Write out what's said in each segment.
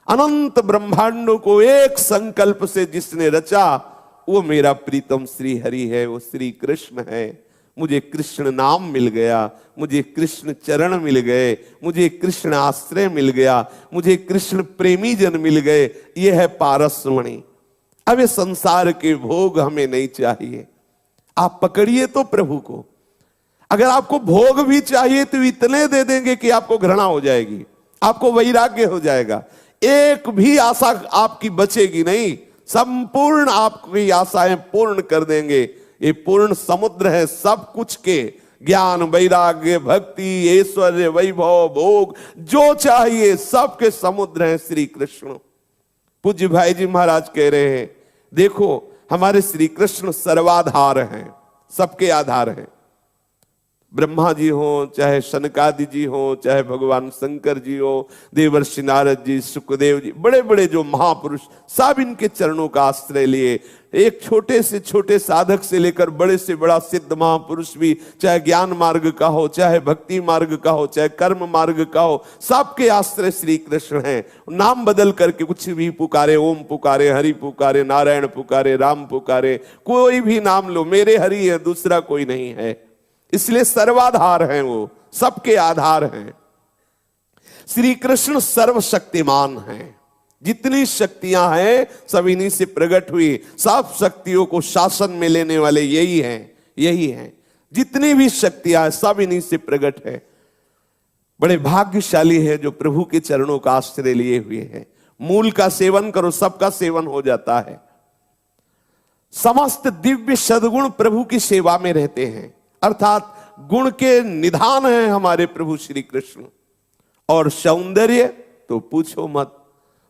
अनंत ब्रह्मांडों को एक संकल्प से जिसने रचा, वो मेरा प्रीतम श्री हरि है, वो श्री कृष्ण है। मुझे कृष्ण नाम मिल गया, मुझे कृष्ण चरण मिल गए, मुझे कृष्ण आश्रय मिल गया, मुझे कृष्ण प्रेमी जन मिल गए। ये है पारसमणि। अब ये संसार के भोग हमें नहीं चाहिए। आप पकड़िए तो प्रभु को। अगर आपको भोग भी चाहिए तो इतने दे देंगे कि आपको घृणा हो जाएगी, आपको वैराग्य हो जाएगा, एक भी आशा आपकी बचेगी नहीं। संपूर्ण आपकी आशाएं पूर्ण कर देंगे। ये पूर्ण समुद्र है सब कुछ के, ज्ञान वैराग्य भक्ति ऐश्वर्य वैभव भोग जो चाहिए सबके समुद्र है श्री कृष्ण। पूज्य भाई जी महाराज कह रहे हैं, देखो हमारे श्री कृष्ण सर्वाधार हैं, सबके आधार हैं। ब्रह्मा जी हो, चाहे शनकादि जी हो, चाहे भगवान शंकर जी हो, देवर्षि नारद जी, सुखदेव जी, बड़े बड़े जो महापुरुष, सब इनके चरणों का आश्रय लिए। एक छोटे से छोटे साधक से लेकर बड़े से बड़ा सिद्ध महापुरुष भी, चाहे ज्ञान मार्ग का हो, चाहे भक्ति मार्ग का हो, चाहे कर्म मार्ग का हो, सबके आश्रय श्री कृष्ण हैं। नाम बदल करके कुछ भी पुकारे, ओम पुकारे, हरि पुकारे, नारायण पुकारे, राम पुकारे, कोई भी नाम लो, मेरे हरि है, दूसरा कोई नहीं है। इसलिए सर्वाधार हैं, वो सबके आधार हैं। श्री कृष्ण सर्वशक्तिमान हैं। जितनी शक्तियां हैं सब इन्हीं से प्रकट हुई। सब शक्तियों को शासन में लेने वाले यही हैं, यही हैं। जितनी भी शक्तियां हैं सब इन्हीं से प्रकट है। बड़े भाग्यशाली है जो प्रभु के चरणों का आश्रय लिए हुए हैं। मूल का सेवन करो, सबका सेवन हो जाता है। समस्त दिव्य सद्गुण प्रभु की सेवा में रहते हैं, अर्थात गुण के निधान हैं हमारे प्रभु श्री कृष्ण। और सौंदर्य तो पूछो मत।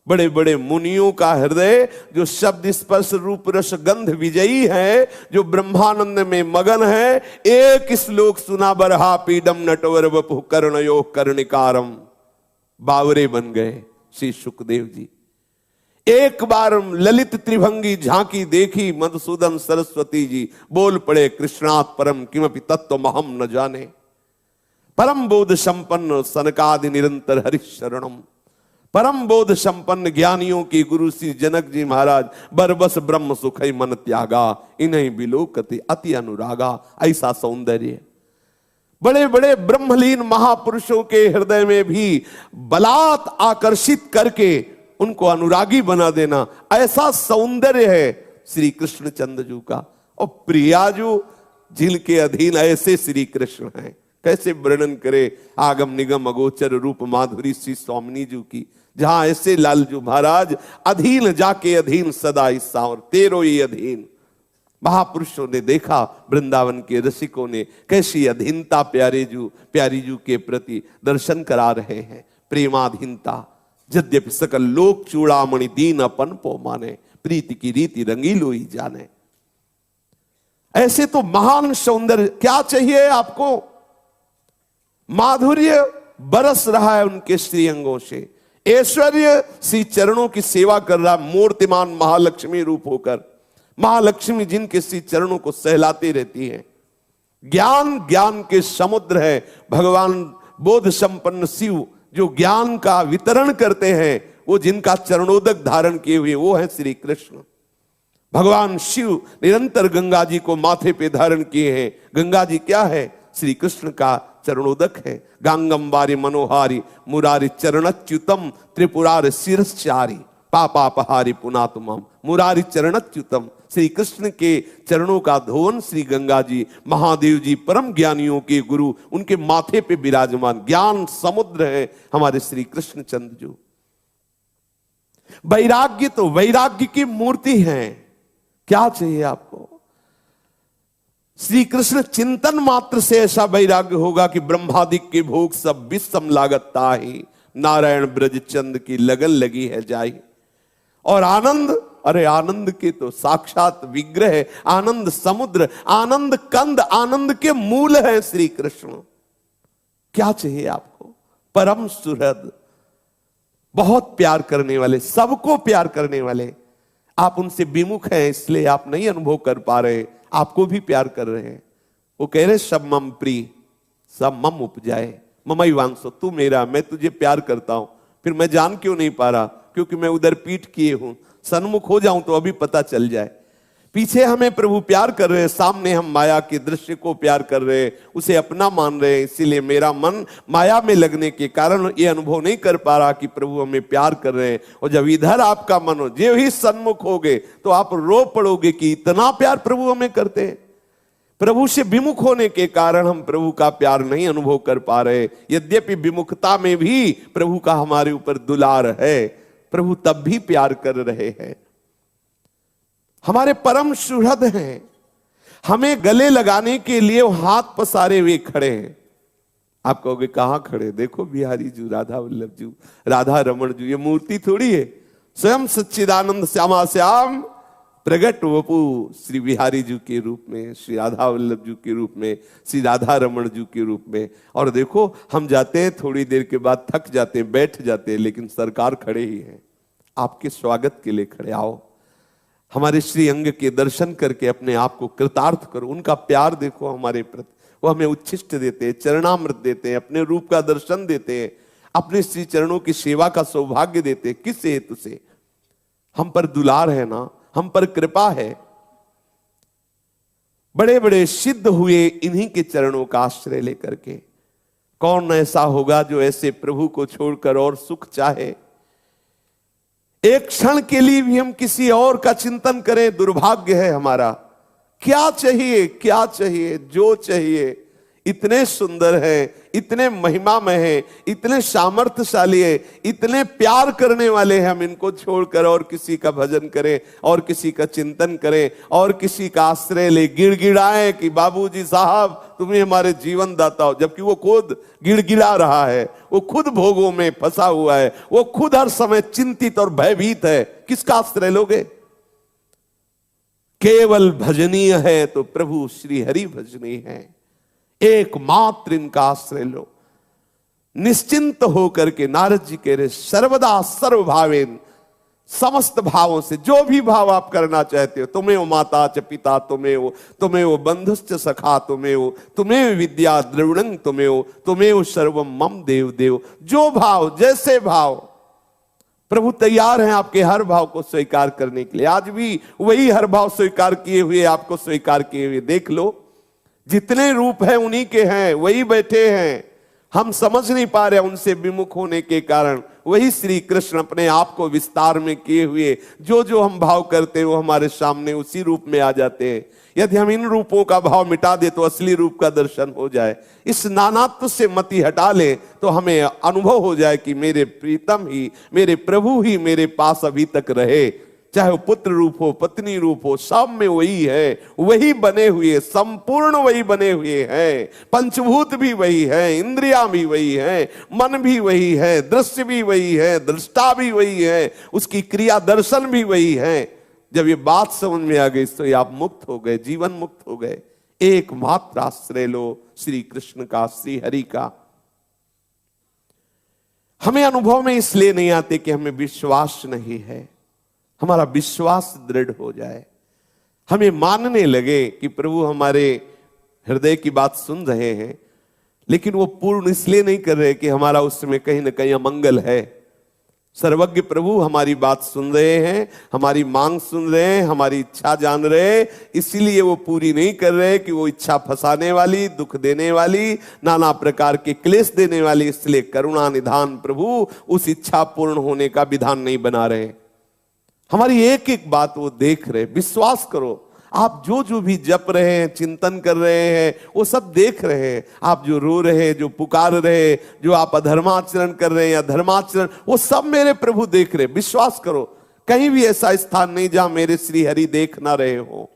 बड़े बड़े मुनियों का हृदय जो शब्द स्पर्श रूप रस गंध विजयी है, जो ब्रह्मानंद में मगन है, एक श्लोक सुना बरहा पीडम नटवर वपु कर्णयो कर्णिकारम, बावरे बन गए श्री सुखदेव जी। एक बार ललित त्रिभंगी झांकी देखी मधुसूदन सरस्वती जी, बोल पड़े कृष्णात् परम किमपि तत्त्वमहं न जाने। परम बोध संपन्न सनकादि निरंतर हरिशरणम। परम बोध संपन्न ज्ञानियों की गुरु श्री जनक जी महाराज, बरबस ब्रह्म सुखई मन त्यागा, इन्हीं बिलोकति अति अनुरागा। ऐसा सौंदर्य बड़े बड़े ब्रह्मलीन महापुरुषों के हृदय में भी बलात् आकर्षित करके उनको अनुरागी बना देना, ऐसा सौंदर्य है श्री कृष्ण चंद्रजू का। और प्रियाजू जिनके अधीन ऐसे श्री कृष्ण हैं, कैसे वर्णन करे आगम निगम अगोचर रूप माधुरी श्री स्वामिनी जी की। जहां ऐसे लालजू महाराज अधीन जाके अधीन सदा ईसा, और तेरो ही अधीन। महापुरुषों ने देखा, वृंदावन के रसिकों ने कैसी अधीनता प्यारी जू के प्रति दर्शन करा रहे हैं। प्रेमाधीनता। यद्यपि सकल लोक चूड़ामणि दीन अपन पो माने, प्रीति की रीति रंगीलो ही जाने। ऐसे तो महान सौंदर्य, क्या चाहिए आपको? माधुर्य बरस रहा है उनके श्रीअंगों से। ऐश्वर्य श्री चरणों की सेवा कर रहा, मूर्तिमान महालक्ष्मी रूप होकर। महालक्ष्मी जिनके श्री चरणों को सहलाती रहती है। ज्ञान के समुद्र है। भगवान बोध संपन्न शिव जो ज्ञान का वितरण करते हैं, वो जिनका चरणोदक धारण किए हुए वो है श्री कृष्ण। भगवान शिव निरंतर गंगा जी को माथे पे धारण किए हैं। गंगा जी क्या है? श्री कृष्ण का चरणोदक है। गांगम वारी मनोहारी मुरारी चरणच्युतम त्रिपुरार शिरश्चारी पापापहारी पुनातुमम। मुरारी चरणच्युतम, श्री कृष्ण के चरणों का धोवन श्री गंगा जी, महादेव जी परम ज्ञानियों के गुरु, उनके माथे पे विराजमान ज्ञान समुद्र है हमारे श्री कृष्ण चंद्र जो। वैराग्य तो वैराग्य की मूर्ति है। क्या चाहिए आपको? श्री कृष्ण चिंतन मात्र से ऐसा वैराग्य होगा कि ब्रह्मादिक के भोग सब विषम लागत ताहि, नारायण ब्रज चंद की लगन लगी है जाई। और आनंद, अरे आनंद के तो साक्षात विग्रह, आनंद समुद्र, आनंद कंद, आनंद के मूल है श्री कृष्ण। क्या चाहिए आपको? परम सुहृद, बहुत प्यार करने वाले, सबको प्यार करने वाले। आप उनसे विमुख हैं इसलिए आप नहीं अनुभव कर पा रहे, आपको भी प्यार कर रहे हैं। वो कह रहे सब मम प्रिय सब मम उपजाए, ममई वांसो, तू मेरा, मैं तुझे प्यार करता हूं। फिर मैं जान क्यों नहीं पा रहा? क्योंकि मैं उधर पीठ किए हूं, सन्मुख हो जाऊं तो अभी पता चल जाए। पीछे हमें प्रभु प्यार कर रहे हैं, सामने हम माया के दृश्य को प्यार कर रहे हैं, उसे अपना मान रहे हैं। इसीलिए मेरा मन माया में लगने के कारण ये अनुभव नहीं कर पा रहा कि प्रभु हमें प्यार कर रहे हैं। और जब इधर आपका मन हो, जो ही सन्मुख होगे तो आप रो पड़ोगे कि इतना प्यार प्रभु हमें करते हैं। प्रभु से विमुख होने के कारण हम प्रभु का प्यार नहीं अनुभव कर पा रहे। यद्यपि विमुखता में भी प्रभु का हमारे ऊपर दुलार है, प्रभु तब भी प्यार कर रहे हैं। हमारे परम सुहृद हैं, हमें गले लगाने के लिए वो हाथ पसारे हुए खड़े हैं। आप कहोगे कहां खड़े? देखो बिहारी जी, राधा वल्लभ जी, राधा रमण जी, ये मूर्ति थोड़ी है, स्वयं सच्चिदानंद श्यामा श्याम प्रगट वपु श्री बिहारी जी के रूप में, श्री राधा वल्लभ जी के रूप में, श्री राधा रमण जी के रूप में। और देखो हम जाते हैं, थोड़ी देर के बाद थक जाते हैं, बैठ जाते हैं, लेकिन सरकार खड़े ही हैं, आपके स्वागत के लिए खड़े। आओ हमारे श्री अंग के दर्शन करके अपने आप को कृतार्थ करो। उनका प्यार देखो हमारे प्रति, वो हमें उच्छिष्ट देते हैं, चरणामृत देते हैं, अपने रूप का दर्शन देते हैं, अपने श्री चरणों की सेवा का सौभाग्य देते हैं। किस हेतु से? हम पर दुलार है ना, हम पर कृपा है। बड़े बड़े सिद्ध हुए इन्हीं के चरणों का आश्रय लेकर के। कौन ऐसा होगा जो ऐसे प्रभु को छोड़कर और सुख चाहे? एक क्षण के लिए भी हम किसी और का चिंतन करें, दुर्भाग्य है हमारा। क्या चाहिए, क्या चाहिए, जो चाहिए। इतने सुंदर हैं, इतने महिमामय हैं, इतने सामर्थ्यशाली हैं, इतने प्यार करने वाले हैं। हम इनको छोड़कर और किसी का भजन करें, और किसी का चिंतन करें, और किसी का आश्रय ले, गिड़गिड़ाएं कि बाबूजी साहब तुम्हें हमारे जीवन दाता हो, जबकि वो खुद गिड़गिड़ा रहा है, वो खुद भोगों में फंसा हुआ है, वो खुद हर समय चिंतित और भयभीत है। किसका आश्रय लोगे? केवल भजनीय है तो प्रभु श्री हरि भजनीय है, एकमात्र इनका आश्रय लो। निश्चिंत होकर के नारद जी कह रहे सर्वदा सर्वभावेन, समस्त भावों से जो भी भाव आप करना चाहते हो, तुम्हें वो माता च पिता, तुम्हें वो बंधुश्च सखा, तुम्हें विद्या द्रविणं, तुम्हें वो सर्वम मम देव देव। जो भाव, जैसे भाव, प्रभु तैयार हैं आपके हर भाव को स्वीकार करने के लिए। आज भी वही हर भाव स्वीकार किए हुए, आपको स्वीकार किए हुए। देख लो, जितने रूप हैं उन्हीं के हैं, वही बैठे हैं। हम समझ नहीं पा रहे उनसे विमुख होने के कारण। वही श्री कृष्ण अपने आप को विस्तार में किए हुए जो जो हम भाव करते हैं वो हमारे सामने उसी रूप में आ जाते हैं। यदि हम इन रूपों का भाव मिटा दे तो असली रूप का दर्शन हो जाए। इस नानात्व से मति हटा ले तो हमें अनुभव हो जाए कि मेरे प्रीतम ही, मेरे प्रभु ही मेरे पास अभी तक रहे। चाहे वो पुत्र रूप हो, पत्नी रूप हो, सब में वही है, वही बने हुए, संपूर्ण वही बने हुए हैं। पंचभूत भी वही है, इंद्रियां भी वही है, मन भी वही है, दृश्य भी वही है, दृष्टा भी वही है, उसकी क्रिया दर्शन भी वही है। जब ये बात समझ में आ गई तो आप मुक्त हो गए, जीवन मुक्त हो गए। एकमात्र आश्रय लो श्री कृष्ण का, श्री हरि का। हमें अनुभव में इसलिए नहीं आते कि हमें विश्वास नहीं है। हमारा विश्वास दृढ़ हो जाए, हमें मानने लगे कि प्रभु हमारे हृदय की बात सुन रहे हैं, लेकिन वो पूर्ण इसलिए नहीं कर रहे कि हमारा उसमें कहीं ना कहीं अमंगल है। सर्वज्ञ प्रभु हमारी बात सुन रहे हैं, हमारी मांग सुन रहे हैं, हमारी इच्छा जान रहे हैं, इसीलिए वो पूरी नहीं कर रहे कि वो इच्छा फंसाने वाली, दुख देने वाली, नाना प्रकार के क्लेश देने वाली। इसलिए करुणा निधान प्रभु उस इच्छा पूर्ण होने का विधान नहीं बना रहे। हमारी एक एक बात वो देख रहे। विश्वास करो, आप जो जो भी जप रहे हैं, चिंतन कर रहे हैं, वो सब देख रहे हैं। आप जो रो रहे हैं, जो पुकार रहे हैं, जो आप अधर्माचरण कर रहे हैं या धर्माचरण, वो सब मेरे प्रभु देख रहे। विश्वास करो, कहीं भी ऐसा स्थान नहीं जहां मेरे श्री हरि देख ना रहे हो।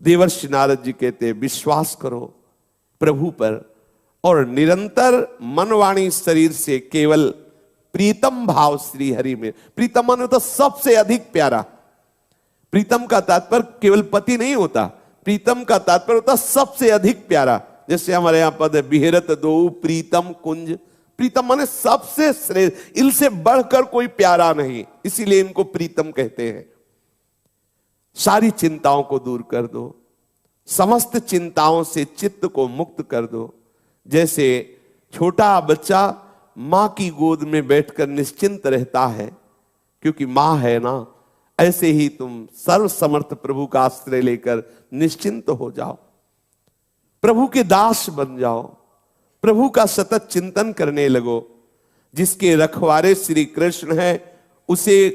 देवर्षि नारद जी कहते विश्वास करो प्रभु पर और निरंतर मन वाणी शरीर से केवल प्रीतम भाव श्री हरि में। प्रीतम मन तो सबसे अधिक प्यारा। प्रीतम का तात्पर्य केवल पति नहीं होता, प्रीतम का तात्पर्य होता सबसे अधिक प्यारा। जैसे हमारे यहां पद है बिहरत दो प्रीतम कुंज। प्रीतम माने सबसे श्रेष्ठ, इनसे बढ़कर कोई प्यारा नहीं, इसीलिए इनको प्रीतम कहते हैं। सारी चिंताओं को दूर कर दो, समस्त चिंताओं से चित्त को मुक्त कर दो। जैसे छोटा बच्चा मां की गोद में बैठकर निश्चिंत रहता है, क्योंकि मां है ना, ऐसे ही तुम सर्वसमर्थ प्रभु का आश्रय लेकर निश्चिंत हो जाओ, प्रभु के दास बन जाओ, प्रभु का सतत चिंतन करने लगो। जिसके रखवारे श्री कृष्ण है, उसे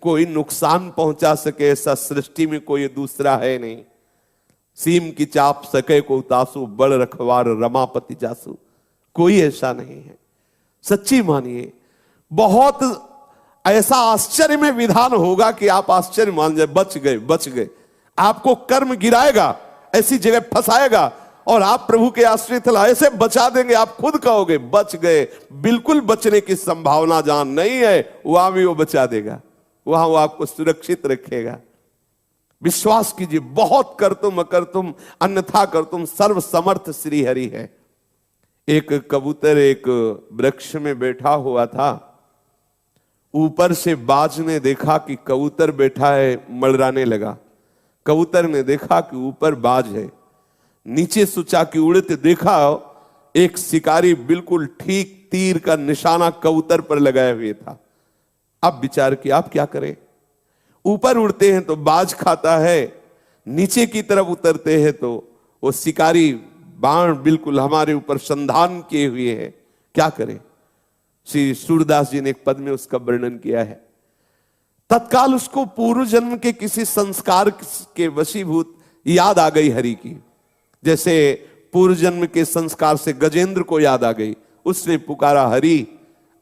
कोई नुकसान पहुंचा सके ऐसा सृष्टि में कोई दूसरा है नहीं। सीम की चाप सके को उतासु, बड़ रखवार रमापति जासु, कोई ऐसा नहीं है। सच्ची मानिए, बहुत ऐसा आश्चर्य में विधान होगा कि आप आश्चर्य मान जाए, बच गए बच गए। आपको कर्म गिराएगा, ऐसी जगह फंसाएगा और आप प्रभु के आश्रित ऐसे बचा देंगे, आप खुद कहोगे बच गए। बिल्कुल बचने की संभावना जहां नहीं है, वहां भी वो बचा देगा, वहां वो आपको सुरक्षित रखेगा। विश्वास कीजिए, बहुत कर तुम अकर तुम अन्यथा कर तुम, सर्व समर्थ श्री हरि है। एक कबूतर एक वृक्ष में बैठा हुआ था, ऊपर से बाज ने देखा कि कबूतर बैठा है, मड़राने लगा। कबूतर ने देखा कि ऊपर बाज है, नीचे सोचा कि उड़ते देखा एक शिकारी बिल्कुल ठीक तीर का निशाना कबूतर पर लगाए हुए था। अब विचार किया आप क्या करें, ऊपर उड़ते हैं तो बाज खाता है, नीचे की तरफ उतरते हैं तो वो शिकारी बाण बिल्कुल हमारे ऊपर संधान किए हुए है, क्या करें। श्री सूरदास जी ने एक पद में उसका वर्णन किया है। तत्काल उसको पूर्व जन्म के किसी संस्कार के वशीभूत याद आ गई हरि की, जैसे पूर्व जन्म के संस्कार से गजेंद्र को याद आ गई। उसने पुकारा, हरि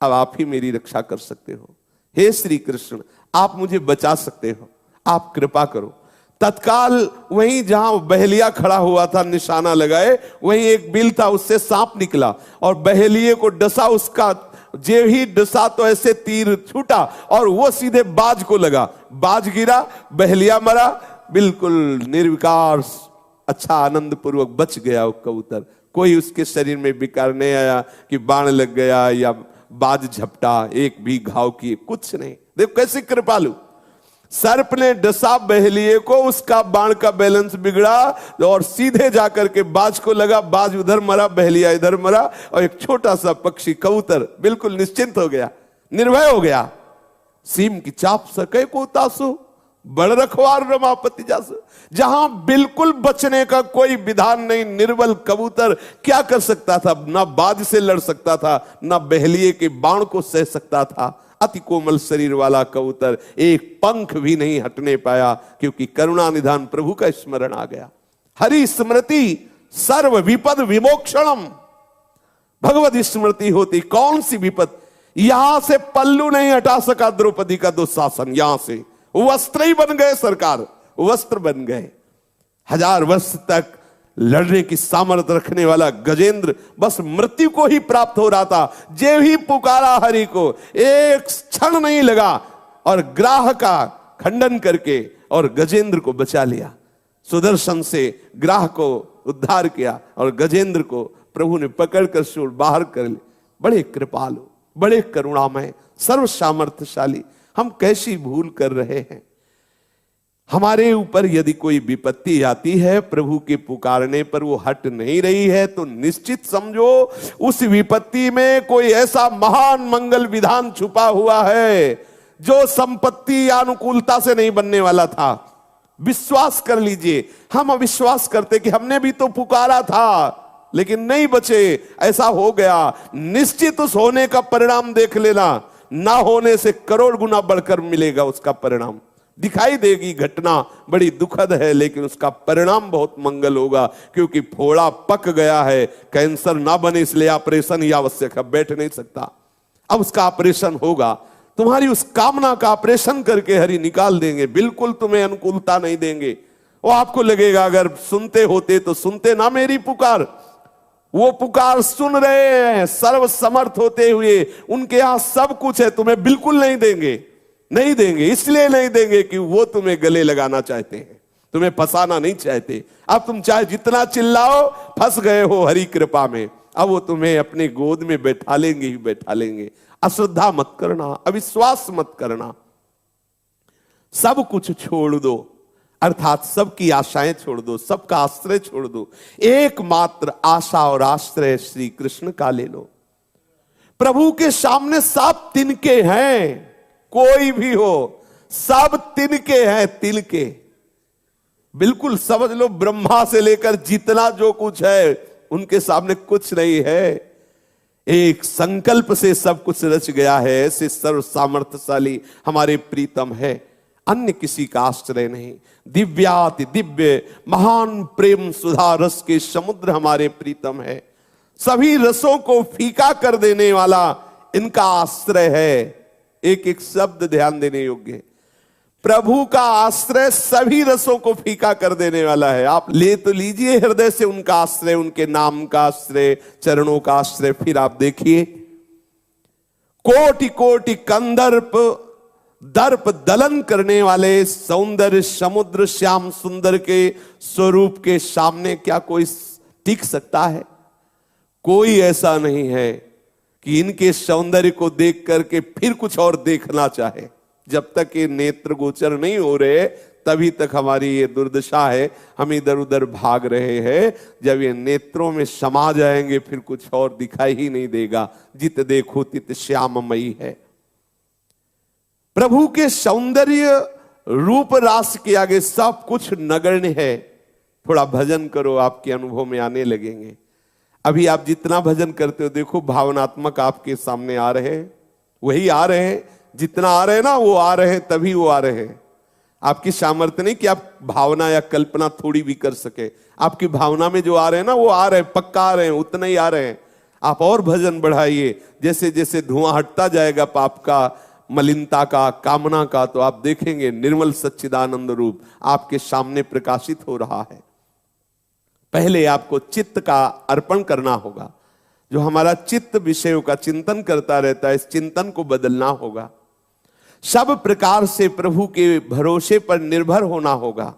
अब आप ही मेरी रक्षा कर सकते हो, हे श्री कृष्ण आप मुझे बचा सकते हो, आप कृपा करो। तत्काल वहीं जहां बहेलिया खड़ा हुआ था निशाना लगाए, वहीं एक बिल था, उससे सांप निकला और बहेलिए को डसा। उसका जे ही डसा तो ऐसे तीर छूटा और वो सीधे बाज को लगा, बाज गिरा, बहेलिया मरा, बिल्कुल निर्विकार अच्छा आनंद पूर्वक बच गया वो कबूतर। कोई उसके शरीर में विकार नहीं आया कि बाण लग गया या बाज झपटा, एक भी घाव किए, कुछ नहीं। देखो कैसे कृपालु, सर्प ने डसा बहेलिए को, उसका बाण का बैलेंस बिगड़ा और सीधे जाकर के बाज को लगा, बाज उधर मरा, बहेलिया इधर मरा और एक छोटा सा पक्षी कबूतर बिल्कुल निश्चिंत हो गया, निर्भय हो गया। सीम की चाप सके को उतासु, बड़ रखवार रमापति जासु। जहां बिल्कुल बचने का कोई विधान नहीं, निर्बल कबूतर क्या कर सकता था, ना बाज से लड़ सकता था, ना बहेलिए के बाण को सह सकता था। अति कोमल शरीर वाला कबूतर एक पंख भी नहीं हटने पाया, क्योंकि करुणा निधान प्रभु का स्मरण आ गया। हरि स्मृति सर्व विपद विमोक्षणम, भगवत स्मृति होती कौन सी विपद। यहां से पल्लू नहीं हटा सका द्रौपदी का दुशासन, यहां से वस्त्र ही बन गए, सरकार वस्त्र बन गए। 1000 वर्ष तक लड़ने की सामर्थ्य रखने वाला गजेंद्र बस मृत्यु को ही प्राप्त हो रहा था। जे ही पुकारा हरि को, एक क्षण नहीं लगा और ग्राह का खंडन करके और गजेंद्र को बचा लिया। सुदर्शन से ग्राह को उद्धार किया और गजेंद्र को प्रभु ने पकड़कर शूल बाहर कर लिया। बड़े कृपालु, बड़े करुणामय, सर्व सामर्थ्यशाली। हम कैसी भूल कर रहे हैं। हमारे ऊपर यदि कोई विपत्ति आती है, प्रभु के पुकारने पर वो हट नहीं रही है, तो निश्चित समझो उस विपत्ति में कोई ऐसा महान मंगल विधान छुपा हुआ है जो संपत्ति या अनुकूलता से नहीं बनने वाला था। विश्वास कर लीजिए, हम अविश्वास करते कि हमने भी तो पुकारा था लेकिन नहीं बचे, ऐसा हो गया। निश्चित उस होने का परिणाम देख लेना, ना होने से करोड़ गुना बढ़कर मिलेगा उसका परिणाम। दिखाई देगी घटना बड़ी दुखद है, लेकिन उसका परिणाम बहुत मंगल होगा, क्योंकि फोड़ा पक गया है। कैंसर ना बने इसलिए ऑपरेशन ही आवश्यक है, बैठ नहीं सकता, अब उसका ऑपरेशन होगा। तुम्हारी उस कामना का ऑपरेशन करके हरि निकाल देंगे, बिल्कुल तुम्हें अनुकूलता नहीं देंगे। वो आपको लगेगा अगर सुनते होते तो सुनते ना मेरी पुकार। वो पुकार सुन रहे हैं, सर्व समर्थ होते हुए, उनके यहां सब कुछ है, तुम्हें बिल्कुल नहीं देंगे। नहीं देंगे इसलिए नहीं देंगे कि वो तुम्हें गले लगाना चाहते हैं, तुम्हें फंसाना नहीं चाहते। अब तुम चाहे जितना चिल्लाओ, फंस गए हो हरि कृपा में, अब वो तुम्हें अपने गोद में बैठा लेंगे ही बैठा लेंगे। अश्रद्धा मत करना, अविश्वास मत करना, सब कुछ छोड़ दो, अर्थात सबकी आशाएं छोड़ दो, सबका आश्रय छोड़ दो। एकमात्र आशा और आश्रय श्री कृष्ण का ले लो। प्रभु के सामने सब तिनके हैं, कोई भी हो सब तिनके हैं, तिनके। बिल्कुल समझ लो, ब्रह्मा से लेकर जितना जो कुछ है उनके सामने कुछ नहीं है। एक संकल्प से सब कुछ रच गया है। ऐसे सर्व सामर्थ्यशाली हमारे प्रीतम है, अन्य किसी का आश्रय नहीं। दिव्याति दिव्य महान प्रेम सुधा रस के समुद्र हमारे प्रीतम है। सभी रसों को फीका कर देने वाला इनका आश्रय है। एक एक शब्द ध्यान देने योग्य। प्रभु का आश्रय सभी रसों को फीका कर देने वाला है। आप ले तो लीजिए हृदय से उनका आश्रय, उनके नाम का आश्रय, चरणों का आश्रय। फिर आप देखिए, कोटि कोटि कंदर्प दर्प दलन करने वाले सौंदर्य समुद्र श्याम सुंदर के स्वरूप के सामने क्या कोई टिक सकता है? कोई ऐसा नहीं है कि इनके सौंदर्य को देख करके फिर कुछ और देखना चाहे। जब तक ये नेत्र गोचर नहीं हो रहे तभी तक हमारी ये दुर्दशा है, हम इधर उधर भाग रहे हैं। जब ये नेत्रों में समा जाएंगे फिर कुछ और दिखाई ही नहीं देगा। जित देखो तित श्याममयी है। प्रभु के सौंदर्य रूप रास के आगे सब कुछ नगण्य है। थोड़ा भजन करो, आपके अनुभव में आने लगेंगे। अभी आप जितना भजन करते हो देखो, भावनात्मक आपके सामने आ रहे हैं, वही आ रहे हैं। जितना आ रहे हैं ना, वो आ रहे हैं, तभी वो आ रहे हैं। आपकी सामर्थ्य नहीं कि आप भावना या कल्पना थोड़ी भी कर सके। आपकी भावना में जो आ रहे हैं ना, वो आ रहे हैं, पक्का आ रहे हैं, उतना ही आ रहे हैं। आप और भजन बढ़ाइए। जैसे जैसे धुआं हटता जाएगा पाप का, मलिनता का, कामना का, तो आप देखेंगे निर्मल सच्चिदानंद रूप आपके सामने प्रकाशित हो रहा है। पहले आपको चित्त का अर्पण करना होगा। जो हमारा चित्त विषयों का चिंतन करता रहता है, इस चिंतन को बदलना होगा। सब प्रकार से प्रभु के भरोसे पर निर्भर होना होगा।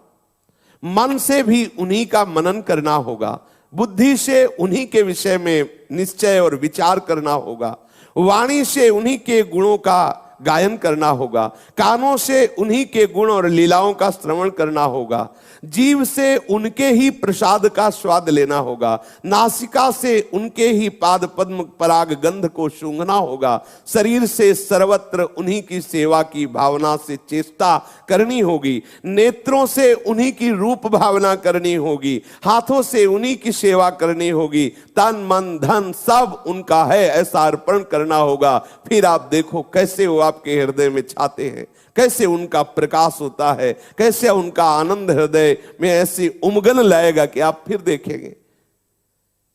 मन से भी उन्हीं का मनन करना होगा। बुद्धि से उन्हीं के विषय में निश्चय और विचार करना होगा। वाणी से उन्हीं के गुणों का गायन करना होगा। कानों से उन्हीं के गुण और लीलाओं का श्रवण करना होगा। जीव से उनके ही प्रसाद का स्वाद लेना होगा। नासिका से उनके ही पाद पद्म पराग गंध को सूंघना होगा। शरीर से सर्वत्र उन्हीं की सेवा की भावना से चेष्टा करनी होगी। नेत्रों से उन्हीं की रूप भावना करनी होगी। हाथों से उन्हीं की सेवा करनी होगी। तन मन धन सब उनका है, ऐसा अर्पण करना होगा। फिर आप देखो कैसे वो आपके हृदय में छाते हैं, कैसे उनका प्रकाश होता है, कैसे उनका आनंद हृदय में ऐसी उमगन लाएगा कि आप फिर देखेंगे।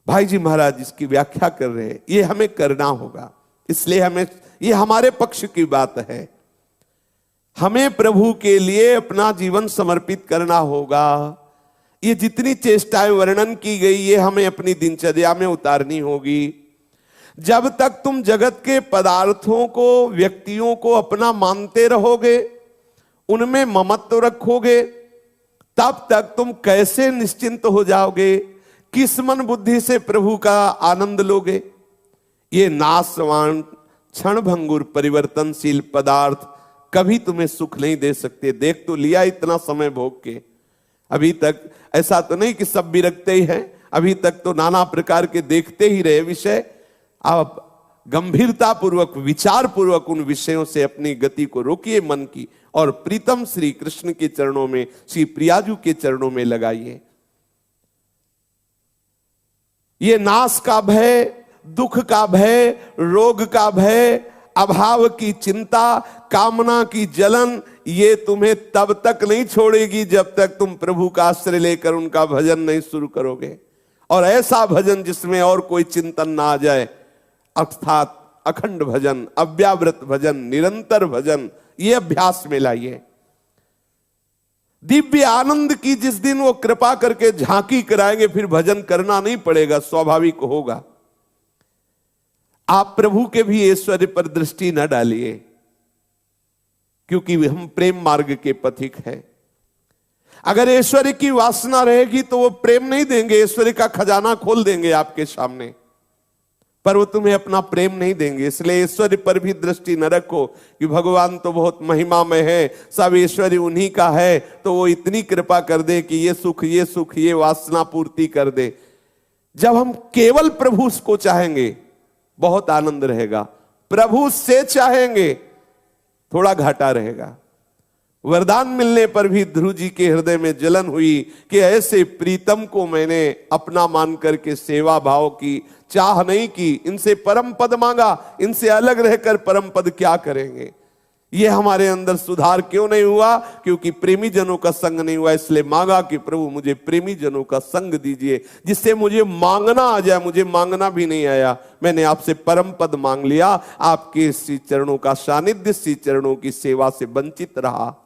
भाई जी महाराज इसकी व्याख्या कर रहे हैं, ये हमें करना होगा। इसलिए हमें, ये हमारे पक्ष की बात है। हमें प्रभु के लिए अपना जीवन समर्पित करना होगा। ये जितनी चेष्टाएं वर्णन की गई, ये हमें अपनी दिनचर्या में उतारनी होगी। जब तक तुम जगत के पदार्थों को, व्यक्तियों को अपना मानते रहोगे, उनमें ममत्व रखोगे, तब तक तुम कैसे निश्चिंत हो जाओगे? किस मन बुद्धि से प्रभु का आनंद लोगे? ये नाशवान क्षणभंगुर परिवर्तनशील पदार्थ कभी तुम्हें सुख नहीं दे सकते। देख तो लिया इतना समय भोग के, अभी तक ऐसा तो नहीं कि सब विरक्ते ही हैं। अभी तक तो नाना प्रकार के देखते ही रहे विषय। आप गंभीरता पूर्वक, विचार पूर्वक उन विषयों से अपनी गति को रोकिए मन की, और प्रीतम श्री कृष्ण के चरणों में, श्री प्रियाजू के चरणों में लगाइए। ये नाश का भय, दुख का भय, रोग का भय, अभाव की चिंता, कामना की जलन, ये तुम्हें तब तक नहीं छोड़ेगी जब तक तुम प्रभु का आश्रय लेकर उनका भजन नहीं शुरू करोगे। और ऐसा भजन जिसमें और कोई चिंतन ना आ जाए, अर्थात अखंड भजन, अव्यावृत भजन, निरंतर भजन, ये अभ्यास में लाइए। दिव्य आनंद की जिस दिन वो कृपा करके झांकी कराएंगे, फिर भजन करना नहीं पड़ेगा, स्वाभाविक होगा। आप प्रभु के भी ऐश्वर्य पर दृष्टि न डालिए, क्योंकि हम प्रेम मार्ग के पथिक हैं। अगर ऐश्वर्य की वासना रहेगी तो वो प्रेम नहीं देंगे, ऐश्वर्य का खजाना खोल देंगे आपके सामने, पर वो तुम्हें अपना प्रेम नहीं देंगे। इसलिए ऐश्वर्य पर भी दृष्टि न रखो कि भगवान तो बहुत महिमामय है, सब ऐश्वर्य उन्हीं का है, तो वो इतनी कृपा कर दे कि ये सुख, ये सुख, ये वासना पूर्ति कर दे। जब हम केवल प्रभु को चाहेंगे, बहुत आनंद रहेगा। प्रभु से चाहेंगे, थोड़ा घाटा रहेगा। वरदान मिलने पर भी ध्रुव जी के हृदय में जलन हुई कि ऐसे प्रीतम को मैंने अपना मान करके सेवा भाव की, चाह नहीं की, इनसे परम पद मांगा, इनसे अलग रहकर परम पद क्या करेंगे। ये हमारे अंदर सुधार क्यों नहीं हुआ? क्योंकि प्रेमी जनों का संग नहीं हुआ। इसलिए मांगा कि प्रभु मुझे प्रेमी जनों का संग दीजिए, जिससे मुझे मांगना आ जाए। मुझे मांगना भी नहीं आया, मैंने आपसे परम पद मांग लिया। आपके श्री चरणों का सानिध्य, श्री चरणों की सेवा से वंचित रहा।